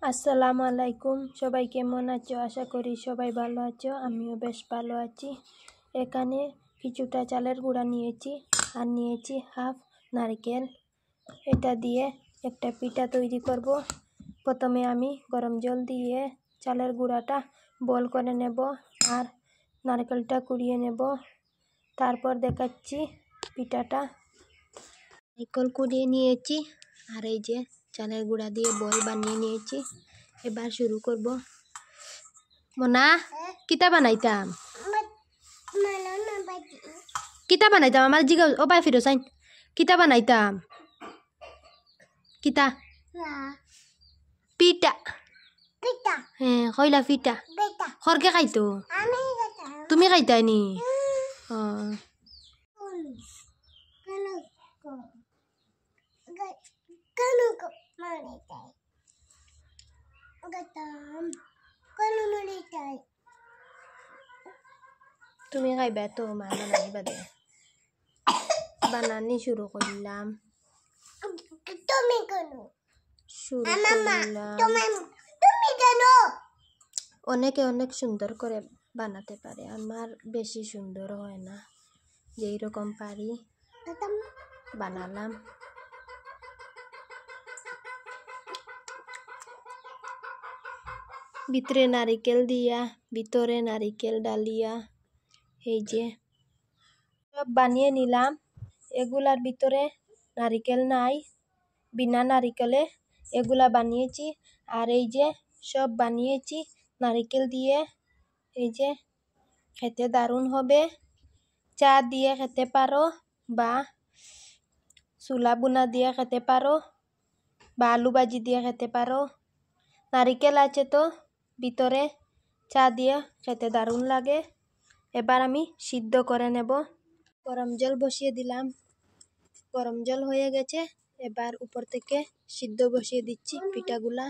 আসসালামু আলাইকুম, সবাই কেমন আছো? আশা করি সবাই ভালো আছো। আমিও বেশ ভালো আছি। এখানে কিছুটা চালের গুঁড়া নিয়েছি আর নিয়েছি হাফ নারকেল। এটা দিয়ে একটা পিঠা তৈরি করব। প্রথমে আমি গরম জল দিয়ে চালের গুঁড়াটা বল করে নেব আর নারকেলটা কুড়িয়ে নেব। তারপর দেখাচ্ছি পিঠাটা। নারকেল কুড়িয়ে নিয়েছি আর এই যে চালের গুঁড়া দিয়ে বল বানিয়ে নিয়েছি। এবার শুরু করব। মোনা কিতা বানাইতাম আমার জিগা ও বাই ফিরো সাইন কিতা বানাইতাম কিতা পিঠা হ্যাঁ কইলা পিঠা খরকে খাইতো তুমি খাইতাই নি তুমি খাইবা তো মা বানাই বাদে বানানি শুরু করলাম অনেকে অনেক সুন্দর করে বানাতে পারে, আমার বেশি সুন্দর হয় না, যেই রকম পারি বানালাম। ভিতরে নারিকেল দিয়া ভিতরে নারিকেল ডালিয়া এই যে সব বানিয়ে নিলাম। এগুলার ভিতরে নারিকেল নাই, বিনা নারিকেলে এগুলা বানিয়েছি। আর এই যে সব বানিয়েছি নারিকেল দিয়ে। এই যে খেতে দারুণ হবে। চা দিয়ে খেতে পারো বা চুলা বুনা দিয়ে খেতে পারো বা আলু ভাজি দিয়ে খেতে পারো। নারিকেল আছে তো ভিতরে, চা দিয়ে খেতে দারুণ লাগে। এবার আমি সিদ্ধ করে নেব। গরম জল বসিয়ে দিলাম, গরম জল হয়ে গেছে। এবার উপর থেকে সিদ্ধ বসিয়ে দিচ্ছি, পিঠাগুলা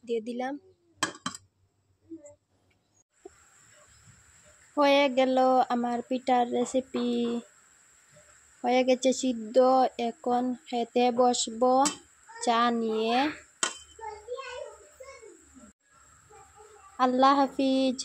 দিয়ে দিলাম। হয়ে গেল আমার পিঠার রেসিপি, হয়ে গেছে সিদ্ধ। এখন খেতে বসবো চা নিয়ে। আল্লাহ হাফিজ।